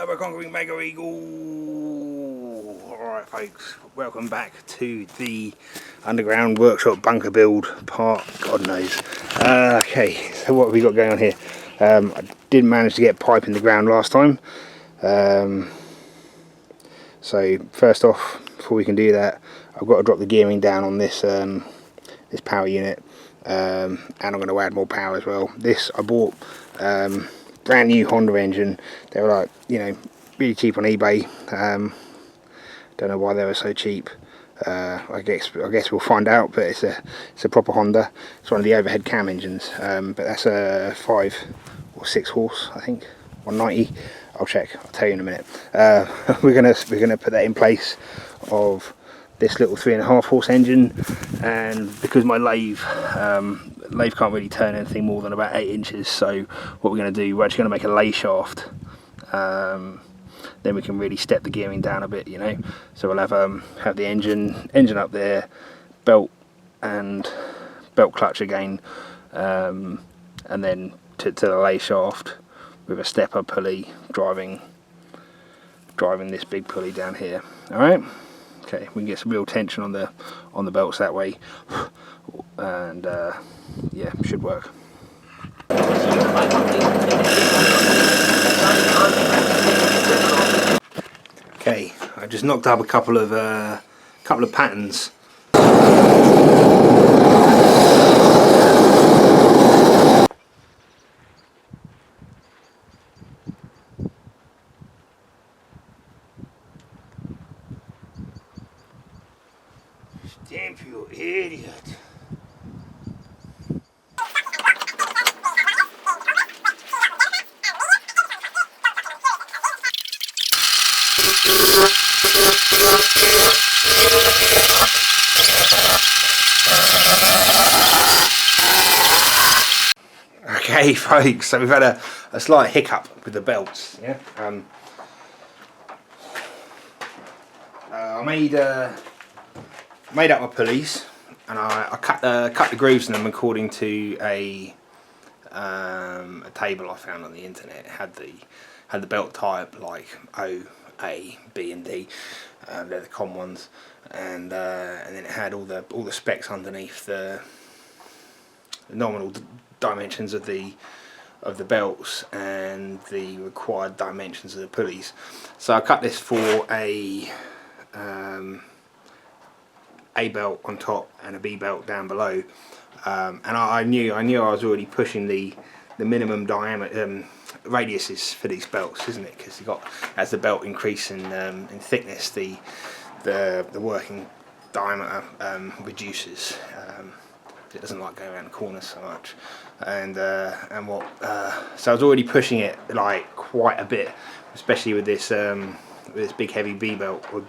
Turbo Conquering Mega Eagle. Alright folks, welcome back to the underground workshop bunker build part, God knows. Okay, so what have we got going on here? I didn't manage to get pipe in the ground last time. So first off, before we can do that, I've got to drop the gearing down on this this power unit, and I'm going to add more power as well. This I bought brand new Honda engine. They were like, you know, really cheap on eBay. Don't know why they were so cheap. I guess we'll find out. But it's a proper Honda. It's one of the overhead cam engines. But that's a 5 or 6 horse, I think, 190. I'll check. I'll tell you in a minute. We're gonna put that in place of this little 3.5 horse engine, and because my lathe can't really turn anything more than about 8 inches, so what we're going to do, we're actually going to make a lay shaft, then we can really step the gearing down a bit, you know. So we'll have the engine up there, belt and belt clutch again, and then to the lay shaft with a stepper pulley driving this big pulley down here. All right. Okay, we can get some real tension on the belts that way, and yeah, should work. Okay, I just knocked up a couple of patterns. Damn you idiot. Okay folks, so we've had a slight hiccup with the belts, yeah. I made up my pulleys, and I cut the grooves in them according to a table I found on the internet. It had the belt type like O, A, B and D, they're the common ones, and then it had all the specs underneath, the nominal dimensions of the belts and the required dimensions of the pulleys. So I cut this for a belt on top and a B belt down below, and I knew I was already pushing the minimum diameter radiuses for these belts, isn't it? Because as the belt increases in thickness, the working diameter reduces. It doesn't like going around the corners so much, and so I was already pushing it like quite a bit, especially with this big heavy B belt or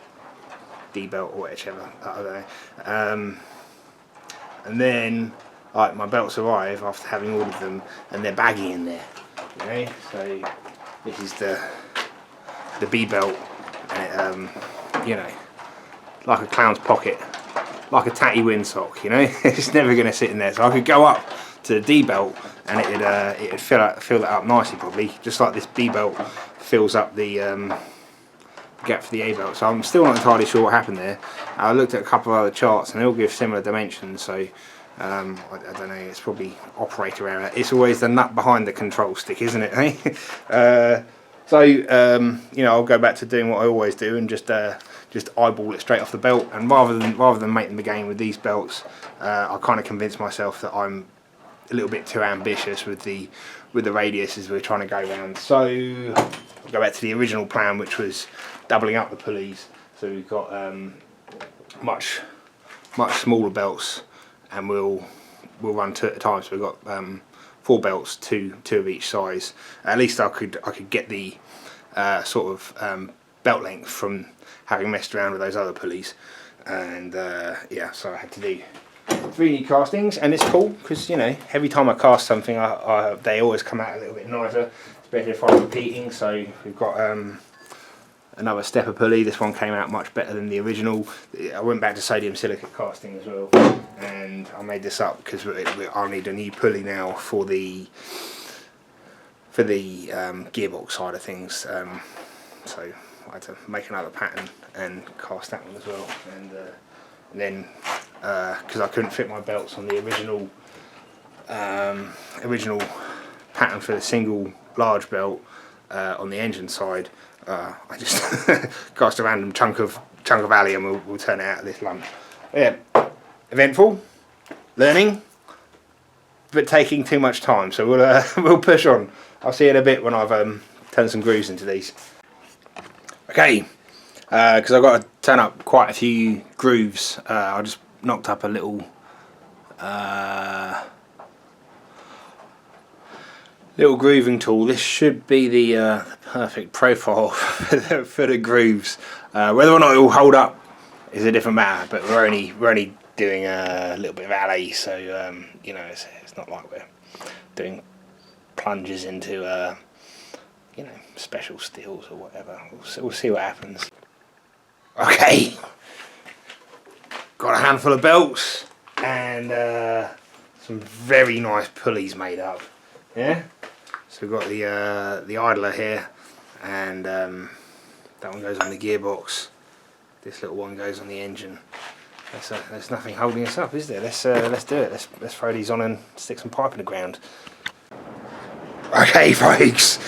D belt or whichever, I don't know. And then like my belts arrive after having ordered them, and they're baggy in there, you know. So this is the B belt, and it, you know, like a clown's pocket, like a tatty windsock, you know. It's never going to sit in there. So I could go up to the D belt, and it'd fill that up nicely, probably, just like this B belt fills up the gap for the A belt. So I'm still not entirely sure what happened there. I looked at a couple of other charts, and they all give similar dimensions. So I don't know. It's probably operator error. It's always the nut behind the control stick, isn't it? Eh? So you know, I'll go back to doing what I always do, and just eyeball it straight off the belt. And rather than making the game with these belts, I kind of convinced myself that I'm a little bit too ambitious with the radius as we're trying to go around. So I'll go back to the original plan, which was doubling up the pulleys. So we've got much smaller belts, and we'll run 2 at a time. So we've got 4 belts, two of each size. At least I could get the sort of belt length from having messed around with those other pulleys, and yeah, so I had to do 3 new castings, and it's cool because, you know, every time I cast something, they always come out a little bit nicer, especially if I'm repeating. So we've got another stepper pulley. This one came out much better than the original. I went back to sodium silicate casting as well, and I made this up because I'll need a new pulley now for the gearbox side of things. so I had to make another pattern and cast that one as well. And then because I couldn't fit my belts on the original pattern for the single large belt on the engine side, I just cast a random chunk of alley and we'll turn it out of this lump. Yeah, eventful, learning, but taking too much time. So we'll push on. I'll see you in a bit when I've turned some grooves into these. Okay, because I've got to turn up quite a few grooves. I just knocked up a little grooving tool. This should be the perfect profile for the grooves. Whether or not it will hold up is a different matter, but we're only doing a little bit of alley, so you know, it's not like we're doing plunges into you know, special steels or whatever. We'll see what happens. Okay, got a handful of belts and some very nice pulleys made up. Yeah, so we've got the idler here, and that one goes on the gearbox. This little one goes on the engine. There's nothing holding us up, is there? Let's do it. Let's throw these on and stick some pipe in the ground. Okay, folks,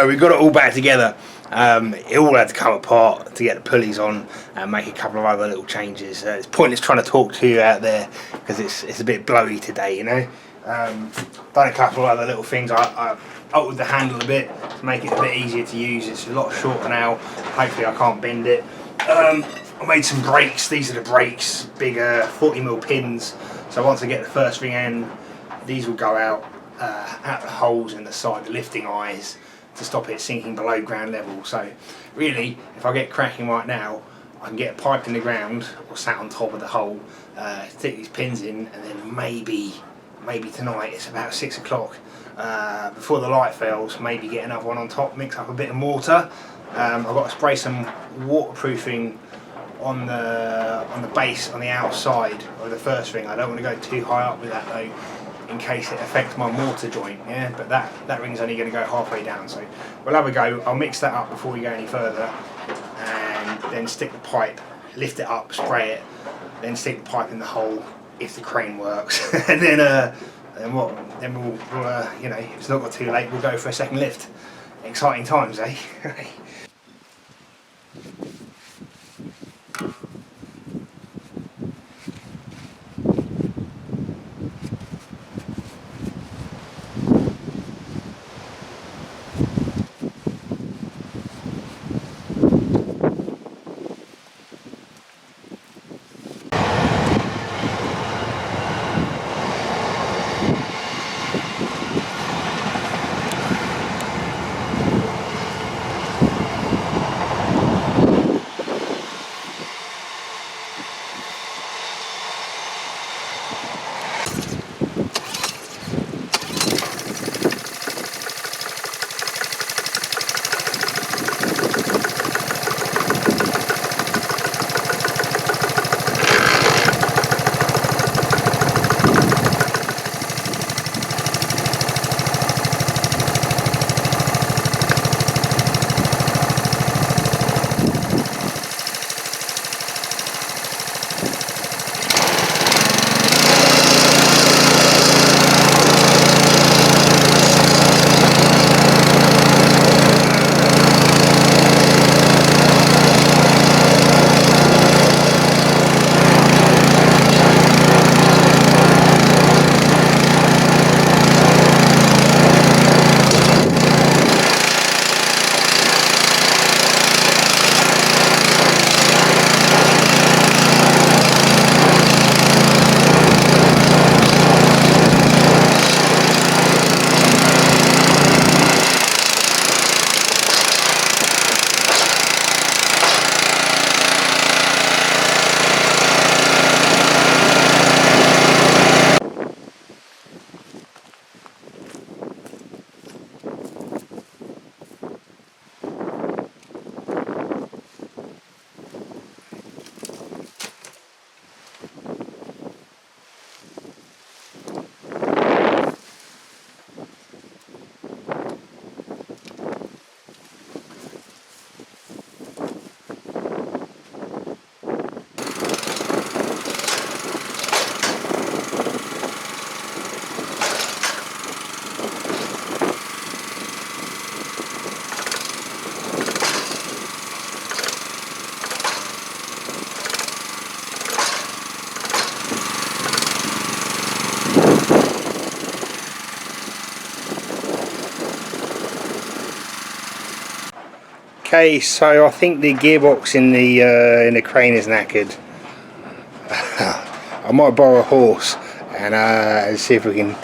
we've got it all back together. It all had to come apart to get the pulleys on and make a couple of other little changes. It's pointless trying to talk to you out there because it's a bit blowy today, you know. Done a couple of other little things. I altered the handle a bit to make it a bit easier to use. It's a lot shorter now. Hopefully I can't bend it. I made some brakes. These are the brakes, bigger 40mm pins. So once I get the first thing in, these will go out the holes in the side, the lifting eyes, to stop it sinking below ground level. So really, if I get cracking right now, I can get a pipe in the ground or sat on top of the hole, stick these pins in, and then maybe tonight, it's about 6 o'clock, before the light fails, maybe get another one on top, mix up a bit of mortar. I've got to spray some waterproofing on the base on the outside of the first ring. I don't want to go too high up with that though, in case it affects my mortar joint. Yeah, but that ring's only going to go halfway down, so we'll have a go. I'll mix that up before we go any further, and then stick the pipe, lift it up, spray it, then stick the pipe in the hole if the crane works, and then we'll you know, if it's not got too late, we'll go for a second lift. Exciting times, eh? Okay, so I think the gearbox in the crane is knackered. I might borrow a horse and see if we can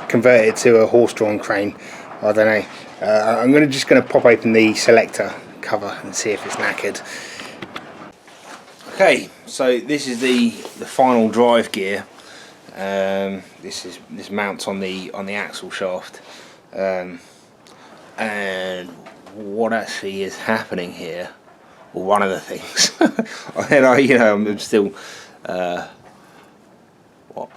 convert it to a horse-drawn crane. I don't know. I'm just gonna pop open the selector cover and see if it's knackered. Okay, so this is the final drive gear. This mounts on the axle shaft, and what actually is happening here, or one of the things, and I'm still what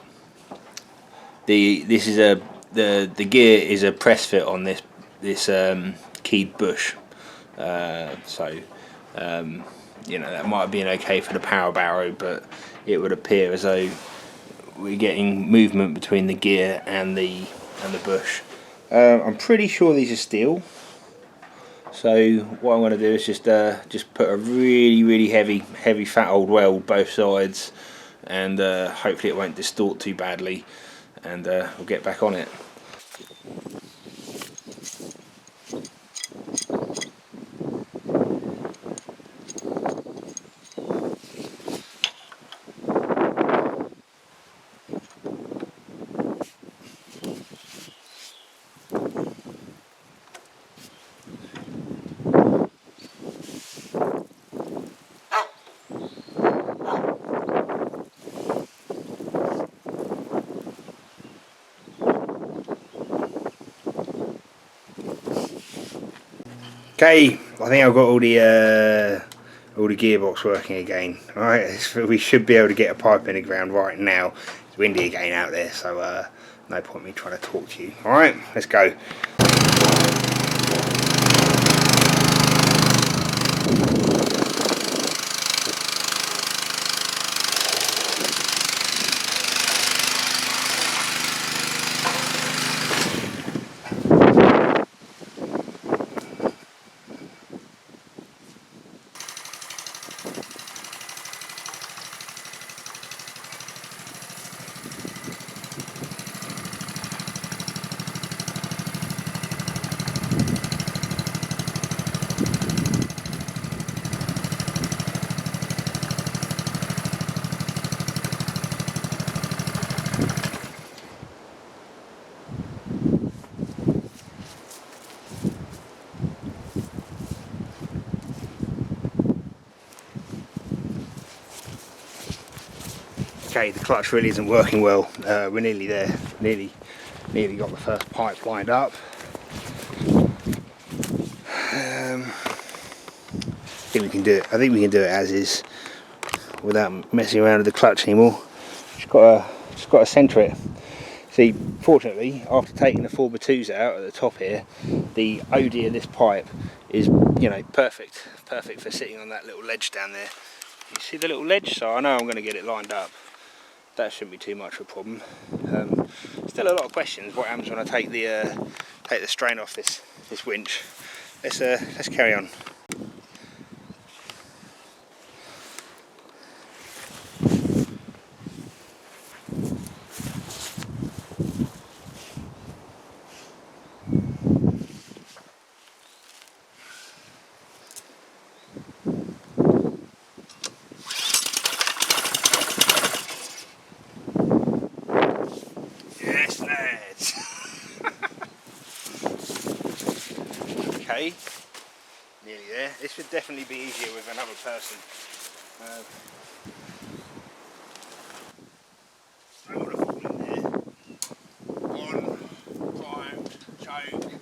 this is the gear is a press fit on this keyed bush, so that might have been okay for the power barrow, but it would appear as though we're getting movement between the gear and the bush. I'm pretty sure these are steel, so what I'm going to do is just put a really heavy fat old weld both sides, and hopefully it won't distort too badly, and we'll get back on it. Okay, I think I've got all the gearbox working again. Alright, we should be able to get a pipe in the ground right now. It's windy again out there, so no point me trying to talk to you. Alright, let's go. Okay, the clutch really isn't working well. We're nearly there. Nearly got the first pipe lined up. I think we can do it. I think we can do it as is, without messing around with the clutch anymore. Just got to centre it. See, fortunately, after taking the 4x2s out at the top here, the OD of this pipe is, perfect for sitting on that little ledge down there. You see the little ledge? So I know I'm going to get it lined up. That shouldn't be too much of a problem. Still a lot of questions. What happens when I take the strain off this winch? Let's carry on. Okay, nearly there. This should definitely be easier with another person. I want to fall in there. One, primed, choke.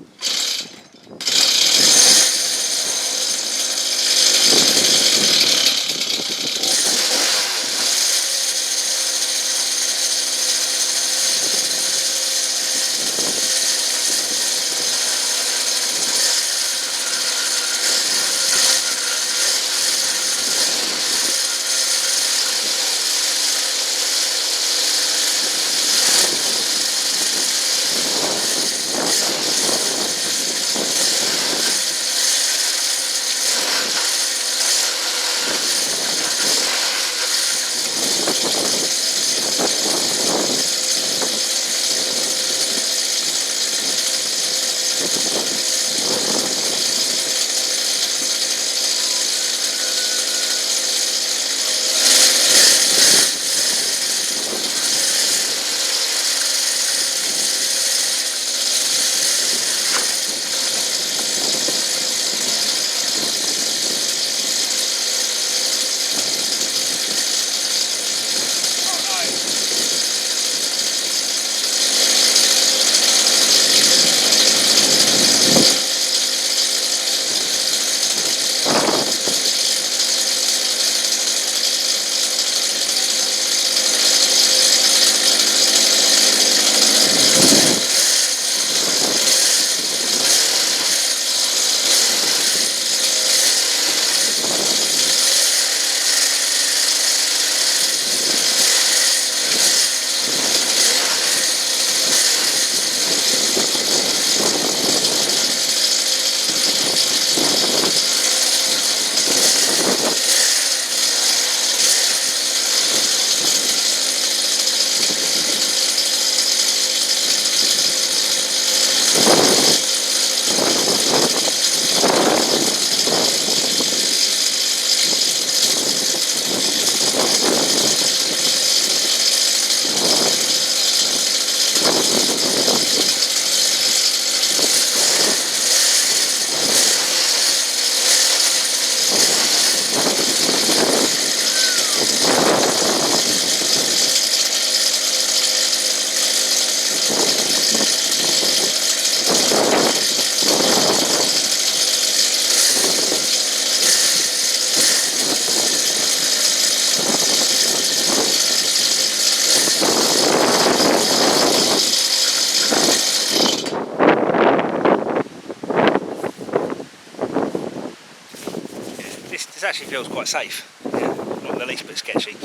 This actually feels quite safe, yeah, not the least bit sketchy.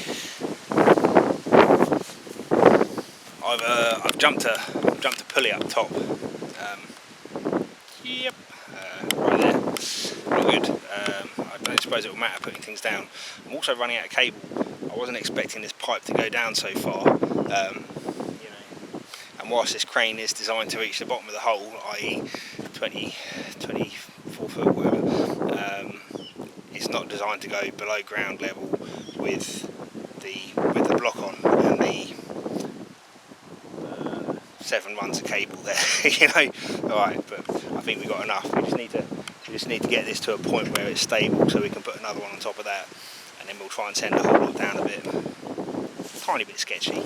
I've jumped a pulley up top. Yep, right there. Not good. I don't suppose it will matter putting things down. I'm also running out of cable. I wasn't expecting this pipe to go down so far. You know, and whilst this crane is designed to reach the bottom of the hole, i.e. 24 foot, whatever, it's not designed to go below ground level with the block on and the 7 runs of cable there. You know, all right, but I think we got enough. We just need to get this to a point where it's stable, so we can put another one on top of that, and then we'll try and send the whole lot down a bit. Tiny bit sketchy.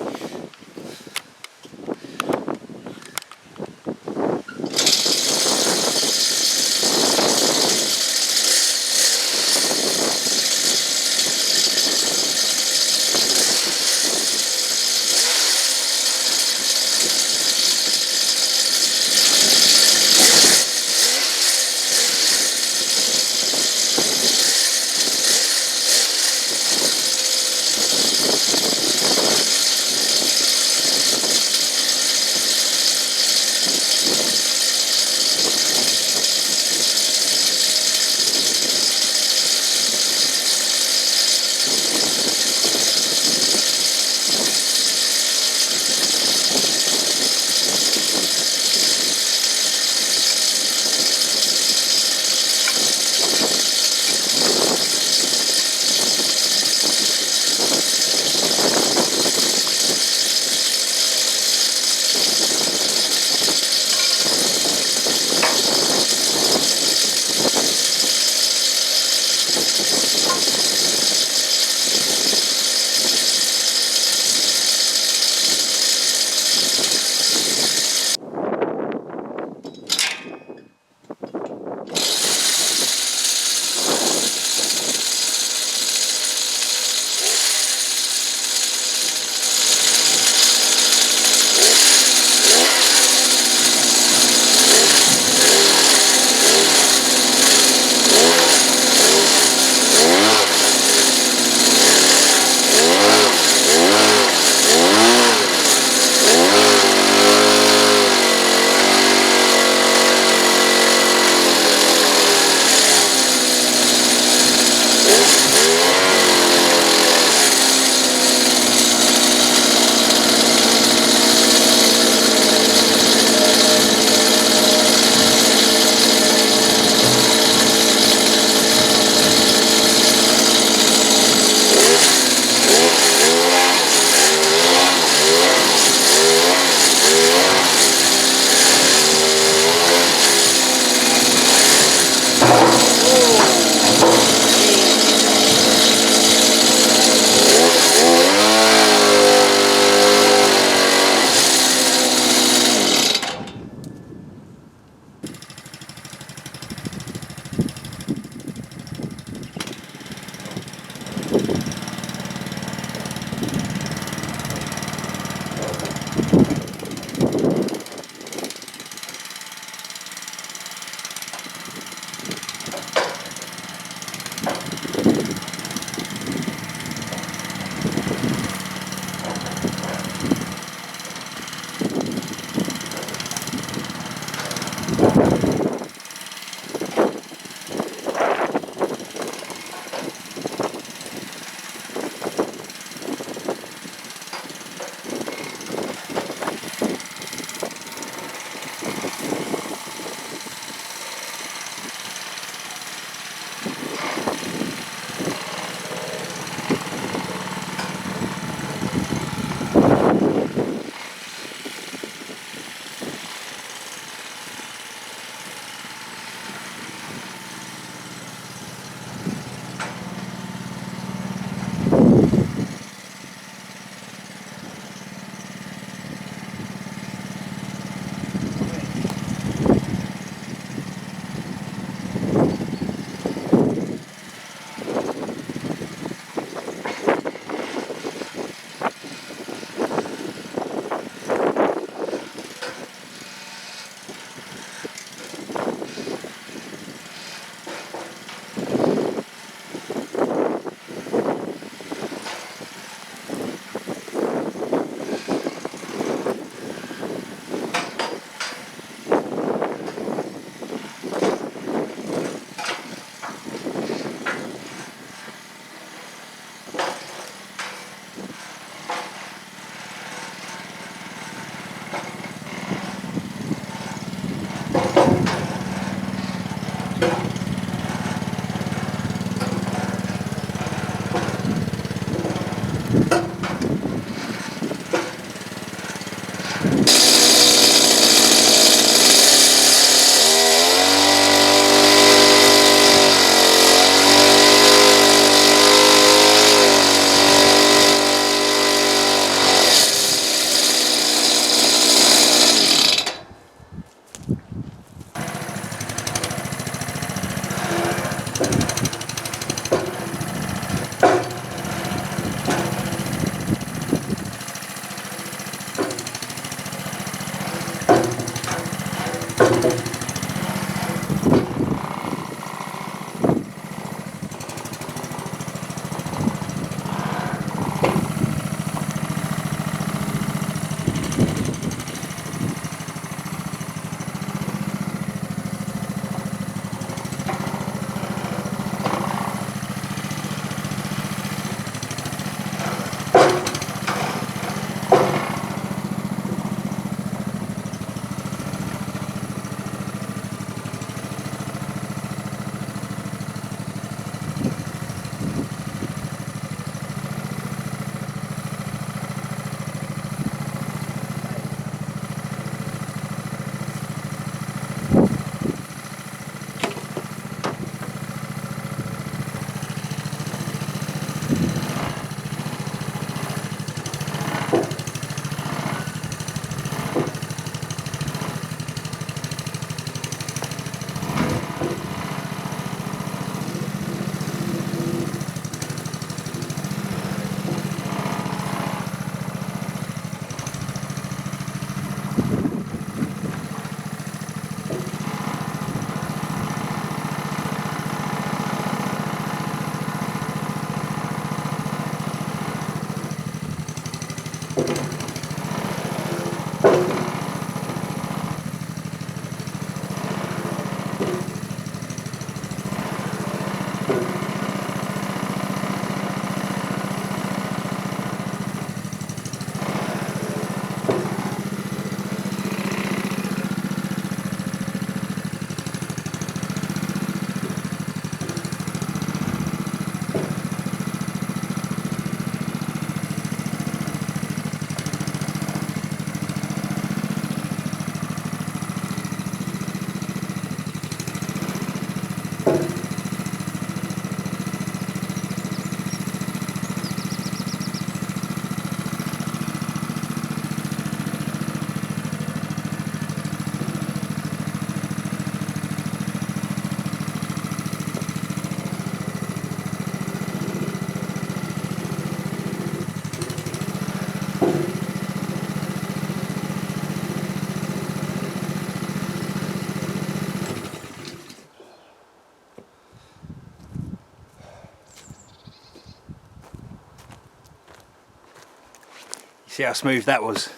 See how smooth that was?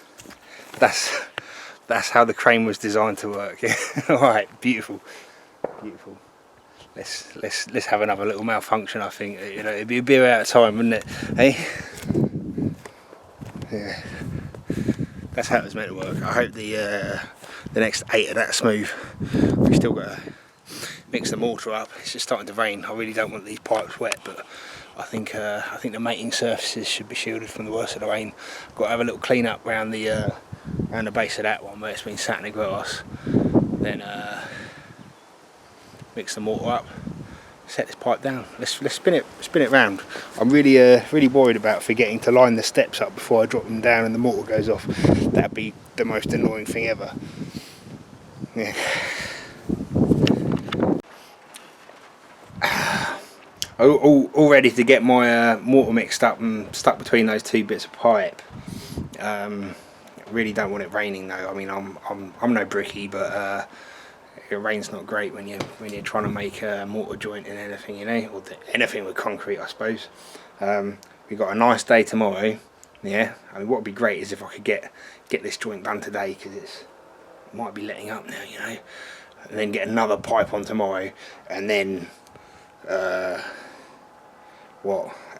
That's how the crane was designed to work. Yeah. All right, beautiful, beautiful. Let's have another little malfunction. I think, you know, it'd be a bit out of time, wouldn't it? Hey, yeah. That's how it was meant to work. I hope the next 8 are that smooth. We've still got to mix the mortar up. It's just starting to rain. I really don't want these pipes wet, but I think the mating surfaces should be shielded from the worst of the rain. I've got to have a little clean up around the base of that one where it's been sat in the grass. Then mix the mortar up. Set this pipe down. Let's spin it round. I'm really worried about forgetting to line the steps up before I drop them down and the mortar goes off. That'd be the most annoying thing ever. Yeah. All ready to get my mortar mixed up and stuck between those 2 bits of pipe. Really don't want it raining though. I mean, I'm no bricky, but it rain's not great when you're trying to make a mortar joint in anything, you know, or anything with concrete, I suppose. We've got a nice day tomorrow. Yeah, I mean, what would be great is if I could get this joint done today, because it might be letting up now, you know, and then get another pipe on tomorrow, and then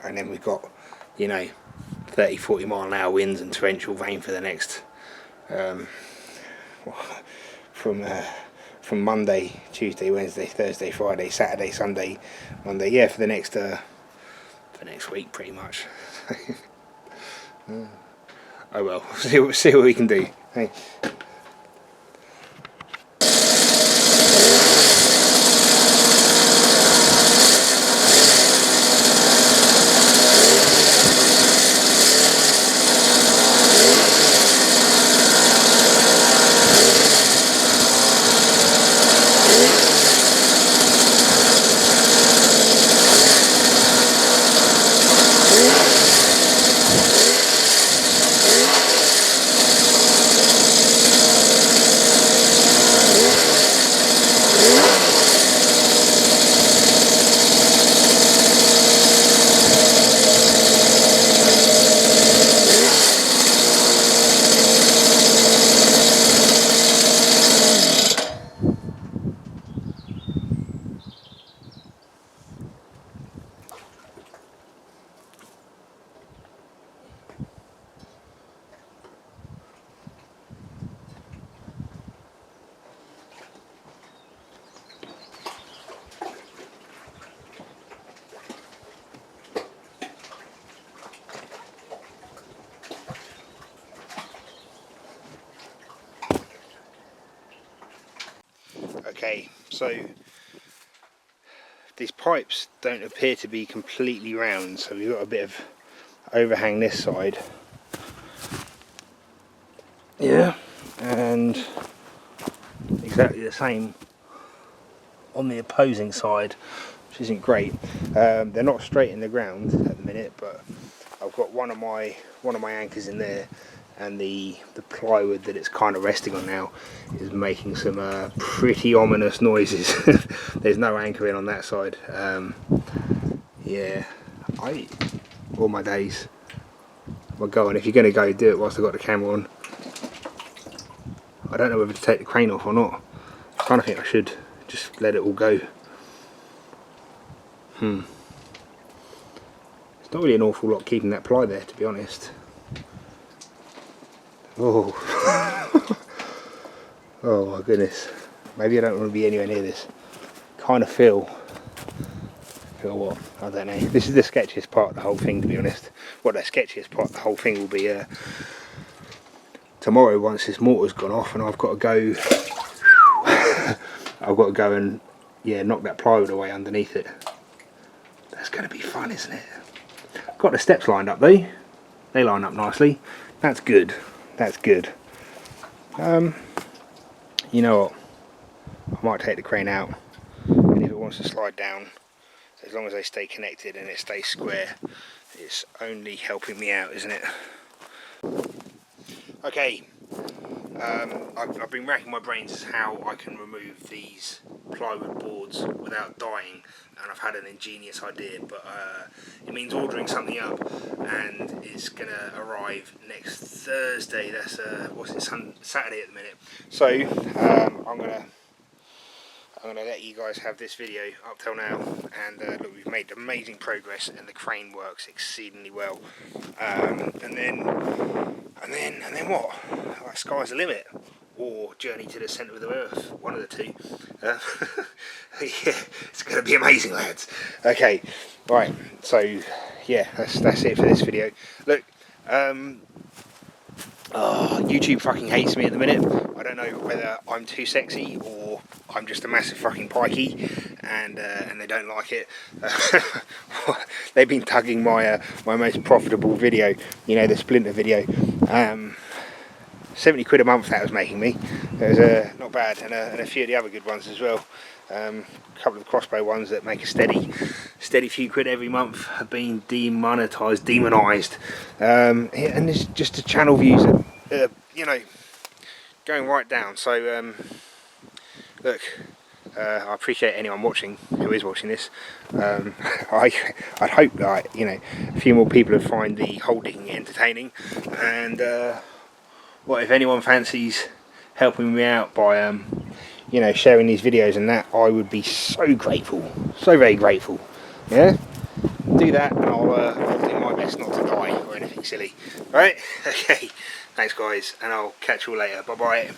and then we've got, you know, 30-40 mile an hour winds and torrential rain for the next from Monday, Tuesday, Wednesday, Thursday, Friday, Saturday, Sunday, Monday. Yeah, for the next week, pretty much. Oh well, see what we can do. Hey. Okay, so these pipes don't appear to be completely round, so we've got a bit of overhang this side. Yeah, and exactly the same on the opposing side, which isn't great. They're not straight in the ground at the minute, but I've got one of my anchors in there, and the plywood that it's kind of resting on now is making some pretty ominous noises. There's no anchoring on that side. Yeah, all my days. Well, go on, if you're going to go, do it whilst I've got the camera on. I don't know whether to take the crane off or not. I kind of think I should just let it all go. It's not really an awful lot keeping that ply there, to be honest. Oh. Oh my goodness. Maybe I don't want to be anywhere near this. Kind of feel what? I don't know. This is the sketchiest part of the whole thing, to be honest. Well, the sketchiest part of the whole thing will be tomorrow, once this mortar's gone off and I've got to go and knock that plywood away underneath it. That's going to be fun, isn't it? Got the steps lined up though. They line up nicely. That's good. That's good. You know what? I might take the crane out, and if it wants to slide down, as long as they stay connected and it stays square, it's only helping me out, isn't it? Okay. I've been racking my brains as how I can remove these plywood boards without dying, and I've had an ingenious idea, but it means ordering something up, and it's gonna arrive next Thursday. That's Saturday at the minute. So I'm gonna let you guys have this video up till now, and look, we've made amazing progress, and the crane works exceedingly well. And then what? Like, sky's the limit, or journey to the centre of the earth. One of the two. Yeah, it's gonna be amazing, lads. Okay, right. So yeah, that's it for this video. Look. YouTube fucking hates me at the minute. I don't know whether I'm too sexy or I'm just a massive fucking pikey, and they don't like it. They've been tugging my my most profitable video, you know, the Splinter video. 70 quid a month that was making me. It was not bad, and a few of the other good ones as well. A couple of the crossbow ones that make a steady few quid every month have been demonised, and it's just the channel views are, you know, going right down. So look, I appreciate anyone watching who is watching this. I'd hope that, you know, a few more people would find the hole digging entertaining, and what if anyone fancies helping me out by you know, sharing these videos and that, I would be so grateful, so very grateful. Yeah, do that, and I'll do my best not to die or anything silly. Right? Okay, thanks guys, and I'll catch you all later. Bye bye.